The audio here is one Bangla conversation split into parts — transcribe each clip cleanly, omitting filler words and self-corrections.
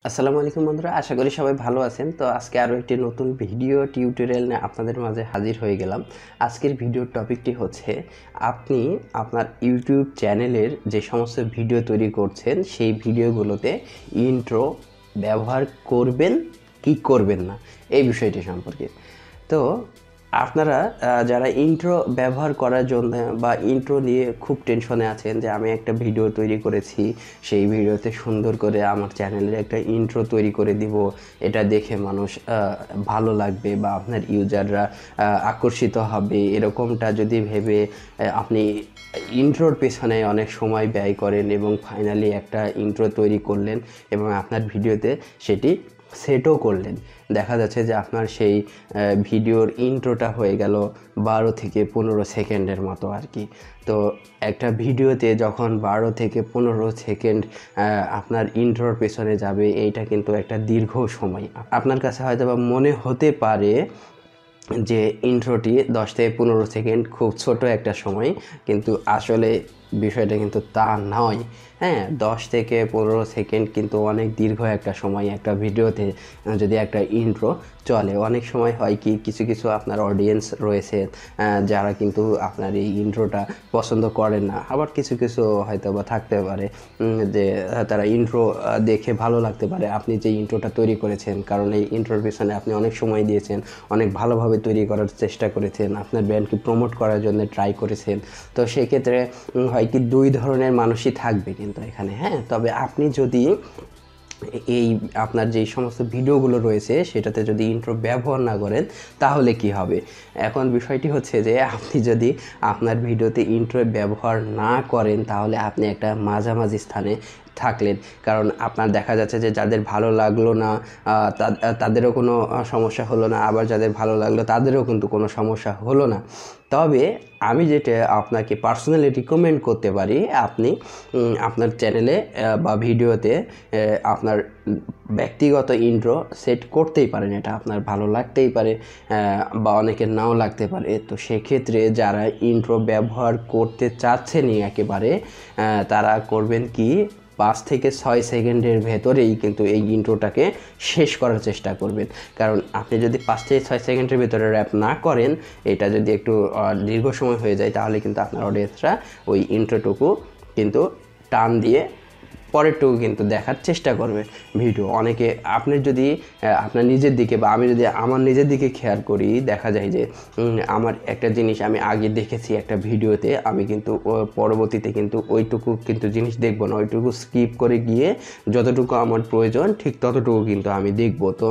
আসসালামু আলাইকুম বন্ধুরা, আশা করি সবাই ভালো আছেন। তো আজকে আরও একটি নতুন ভিডিও টিউটোরিয়াল নিয়ে আপনাদের মাঝে হাজির হয়ে গেলাম। আজকের ভিডিওর টপিকটি হচ্ছে আপনি আপনার ইউটিউব চ্যানেলের যে সমস্ত ভিডিও তৈরি করছেন সেই ভিডিওগুলোতে ইন্ট্রো ব্যবহার করবেন কি করবেন না, এই বিষয়টি সম্পর্কে। তো আপনারা যারা ইন্ট্রো ব্যবহার করার জন্য বা ইন্ট্রো নিয়ে খুব টেনশনে আছেন যে আমি একটা ভিডিও তৈরি করেছি, সেই ভিডিওতে সুন্দর করে আমার চ্যানেলের একটা ইন্ট্রো তৈরি করে দিব, এটা দেখে মানুষ ভালো লাগবে বা আপনার ইউজাররা আকর্ষিত হবে, এরকমটা যদি ভেবে আপনি ইন্ট্রোর পেছনে অনেক সময় ব্যয় করেন এবং ফাইনালি একটা ইন্ট্রো তৈরি করলেন এবং আপনার ভিডিওতে সেটি সেটও করলেন, দেখা যাচ্ছে যে আপনার সেই ভিডিওর ইন্ট্রোটা হয়ে গেল 12 থেকে 15 সেকেন্ডের মতো আর কি। তো একটা ভিডিওতে যখন 12 থেকে 15 সেকেন্ড আপনার ইন্ট্রোর পেছনে যাবে, এইটা কিন্তু একটা দীর্ঘ সময়। আপনার কাছে হয়তো বা মনে হতে পারে যে ইন্ট্রোটি 10 থেকে 15 সেকেন্ড খুব ছোট একটা সময়, কিন্তু আসলে বিষয়টা কিন্তু তা নয়। হ্যাঁ, 10 থেকে 15 সেকেন্ড কিন্তু অনেক দীর্ঘ একটা সময় একটা ভিডিওতে যদি একটা ইন্ট্রো চলে। অনেক সময় হয় কি, কিছু কিছু আপনার অডিয়েন্স রয়েছে যারা কিন্তু আপনার এই ইন্ট্রোটা পছন্দ করেন না, আবার কিছু কিছু হয়তো বা থাকতে পারে যে তারা ইন্ট্রো দেখে ভালো লাগতে পারে আপনি যে ইন্ট্রোটা তৈরি করেছেন, কারণ এই ইন্ট্রোর পিছনে আপনি অনেক সময় দিয়েছেন, অনেক ভালোভাবে তৈরি করার চেষ্টা করেছেন, আপনার ব্র্যান্ডকে প্রমোট করার জন্য ট্রাই করেছেন। তো সেক্ষেত্রে হয় কি, দুই ধরনের মানুষই থাকবে কিন্তু এখানে। হ্যাঁ, তবে আপনি যদি এই আপনার যেই সমস্ত ভিডিওগুলো রয়েছে সেটাতে যদি ইন্ট্রো ব্যবহার না করেন তাহলে কি হবে। এখন বিষয়টি হচ্ছে যে আপনি যদি আপনার ভিডিওতে ইন্ট্রো ব্যবহার না করেন তাহলে আপনি একটা মাঝামাঝি স্থানে থাকলেন, কারণ আপনার দেখা যাচ্ছে যে যাদের ভালো লাগলো না তাদেরও কোনো সমস্যা হলো না, আবার যাদের ভালো লাগলো তাদেরও কিন্তু কোনো সমস্যা হলো না। তবে আমি যেটা আপনাকে পার্সোনালি রিকমেন্ড করতে পারি, আপনি আপনার চ্যানেলে বা ভিডিওতে আপনার ব্যক্তিগত ইন্ট্রো সেট করতেই পারেন। এটা আপনার ভালো লাগতেই পারে বা অনেকের নাও লাগতে পারে। তো সেক্ষেত্রে যারা ইন্ট্রো ব্যবহার করতে চাচ্ছেনই একেবারে, তারা করবেন কি, 5 থেকে 6 সেকেন্ডের ভেতরেই কিন্তু এই ইন্ট্রোটাকে শেষ করার চেষ্টা করবেন। কারণ আপনি যদি 5 থেকে 6 সেকেন্ডের ভেতরে র্যাপ না করেন, এটা যদি একটু দীর্ঘ সময় হয়ে যায়, তাহলে কিন্তু আপনার অডিয়েন্সরা ওই ইন্ট্রোটুকু কিন্তু টান দিয়ে পরেরটুকু কিন্তু দেখার চেষ্টা করবে ভিডিও। অনেকে আপনি যদি আপনার নিজের দিকে বা আমি যদি আমার নিজের দিকে খেয়াল করি, দেখা যায় যে আমার একটা জিনিস আমি আগে দেখেছি একটা ভিডিওতে, আমি কিন্তু পরবর্তীতে কিন্তু ওইটুকু কিন্তু জিনিস দেখবো না, ওইটুকু স্কিপ করে গিয়ে যতটুকু আমার প্রয়োজন ঠিক ততটুকু কিন্তু আমি দেখবো। তো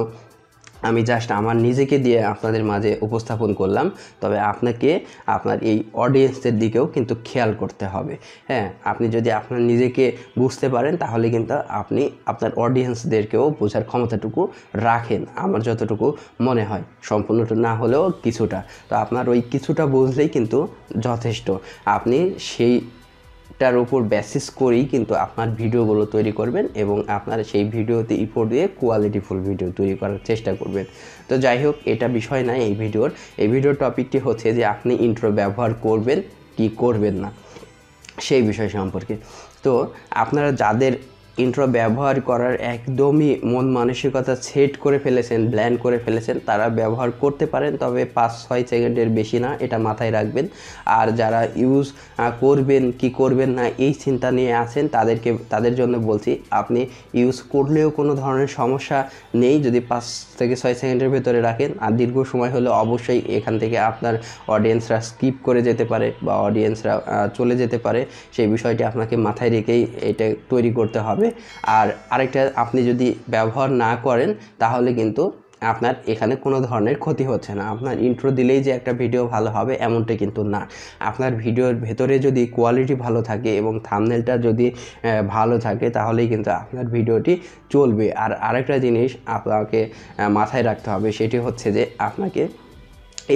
আমি জাস্ট আমার নিজেকে দিয়ে আপনাদের মাঝে উপস্থাপন করলাম, তবে আপনাকে আপনার এই অডিয়েন্সদের দিকেও কিন্তু খেয়াল করতে হবে। হ্যাঁ, আপনি যদি আপনার নিজেকে বুঝতে পারেন তাহলে কিন্তু আপনি আপনার অডিয়েন্সদেরকেও বোঝার ক্ষমতাটুকু রাখেন, আমার যতটুকু মনে হয়, সম্পূর্ণটা না হলেও কিছুটা। তো আপনার ওই কিছুটা বুঝলেই কিন্তু যথেষ্ট। আপনি সেইটার উপর বেসিস করেই কিন্তু আপনার ভিডিওগুলো তৈরি করবেন এবং আপনার সেই ভিডিওতে ইফোর্ট দিয়ে কোয়ালিটিফুল ভিডিও তৈরি করার চেষ্টা করবেন। তো যাই হোক, এটা বিষয় না এই ভিডিওর টপিকটি হচ্ছে যে আপনি ইন্ট্রো ব্যবহার করবেন কি করবেন না, সেই বিষয় সম্পর্কে। তো আপনারা যাদের ইন্ট্রো ব্যবহার করার একদমই মন মানসিকতা সেট করে ফেলেছেন, প্ল্যান করে ফেলেছেন, তারা ব্যবহার করতে পারেন, তবে 5-6 সেকেন্ডের বেশি না, এটা মাথায় রাখবেন। আর যারা ইউজ করবেন কি করবেন না এই চিন্তা নিয়ে আছেন, তাদের জন্য বলছি, আপনি ইউজ করলেও কোনো ধরনের সমস্যা নেই যদি 5 থেকে 6 সেকেন্ডের ভেতরে রাখেন। আর দীর্ঘ সময় হলে অবশ্যই এখান থেকে আপনার অডিয়েন্সরা স্কিপ করে যেতে পারে বা অডিয়েন্সরা চলে যেতে পারে, সেই বিষয়টি আপনাকে মাথায় রেখেই এটা তৈরি করতে হবে। আর আরেকটা, আপনি যদি ব্যবহার না করেন তাহলে কিন্তু আপনার এখানে কোনো ধরনের ক্ষতি হচ্ছে না। আপনার ইন্ট্রো দিলেই যে একটা ভিডিও ভালো হবে এমনটা কিন্তু না। আপনার ভিডিওর ভেতরে যদি কোয়ালিটি ভালো থাকে এবং থাম্বনেলটা যদি ভালো থাকে তাহলেই কিন্তু আপনার ভিডিওটি চলবে। আর আরেকটা জিনিস আপনাকে মাথায় রাখতে হবে, সেটি হচ্ছে যে আপনাকে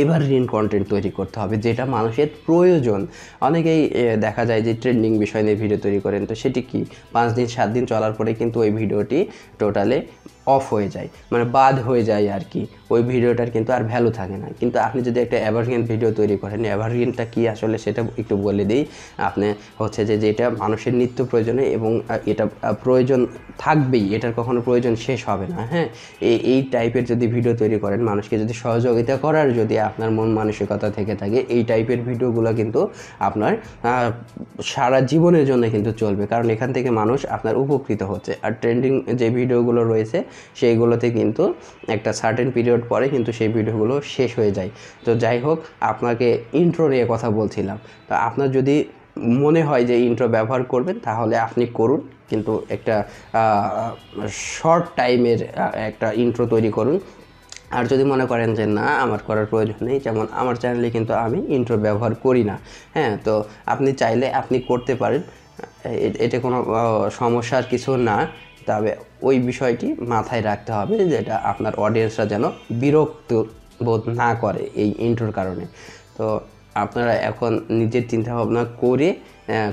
এভারগ্রিন কন্টেন্ট তৈরি করতে হবে, যেটা মানুষের প্রয়োজন। অনেকেই দেখা যায় যে ট্রেন্ডিং বিষয় নিয়ে ভিডিও তৈরি করেন, তো সেটি কি 5 দিন 7 দিন চলার পরে কিন্তু ওই ভিডিওটি টোটালে অফ হয়ে যায়, মানে বাদ হয়ে যায় আর কি, ওই ভিডিওটার কিন্তু আর ভ্যালু থাকে না। কিন্তু আপনি যদি একটা এভারগ্রিন ভিডিও তৈরি করেন, এভারগ্রিনটা কি আসলে সেটা একটু বলে দিই। আপনি হচ্ছে যে যেটা মানুষের নিত্য প্রয়োজনে এবং এটা প্রয়োজন থাকবেই, এটার কখনো প্রয়োজন শেষ হবে না। হ্যাঁ, এই টাইপের যদি ভিডিও তৈরি করেন, মানুষকে যদি সহযোগিতা করার যদি আপনার মন মানসিকতা থেকে থাকে, এই টাইপের ভিডিওগুলো কিন্তু আপনার সারা জীবনের জন্য কিন্তু চলবে, কারণ এখান থেকে মানুষ আপনার উপকৃত হচ্ছে। আর ট্রেন্ডিং যে ভিডিওগুলো রয়েছে সেইগুলোতে কিন্তু একটা সার্টেন পিরিয়ড পরে কিন্তু সেই ভিডিওগুলো শেষ হয়ে যায়। তো যাই হোক, আপনাকে ইন্ট্রো নিয়ে কথা বলছিলাম। তো আপনার যদি মনে হয় যে ইন্ট্রো ব্যবহার করবেন তাহলে আপনি করুন, কিন্তু একটা শর্ট টাইমের একটা ইন্ট্রো তৈরি করুন। আর যদি মনে করেন যে না, আমার করার প্রয়োজন নেই, যেমন আমার চ্যানেলে কিন্তু আমি ইন্ট্রো ব্যবহার করি না। হ্যাঁ, তো আপনি চাইলে আপনি করতে পারেন, এটা কোনো সমস্যার কিছু না। তবে ওই বিষয়টি মাথায় রাখতে হবে যেটা আপনার অডিয়েন্সরা যেন বিরক্ত বোধ না করে এই ইন্ট্রোর কারণে। তো আপনারা এখন নিজের চিন্তাভাবনা করে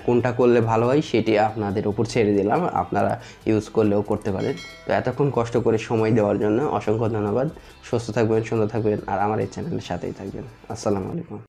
কোনটা করলে ভালো হয় সেটি আপনাদের উপর ছেড়ে দিলাম, আপনারা ইউজ করলেও করতে পারেন। তো এতক্ষণ কষ্ট করে সময় দেওয়ার জন্য অসংখ্য ধন্যবাদ। সুস্থ থাকবেন, সুন্দর থাকবেন, আর আমার এই চ্যানেলের সাথেই থাকবেন। আসসালামু আলাইকুম।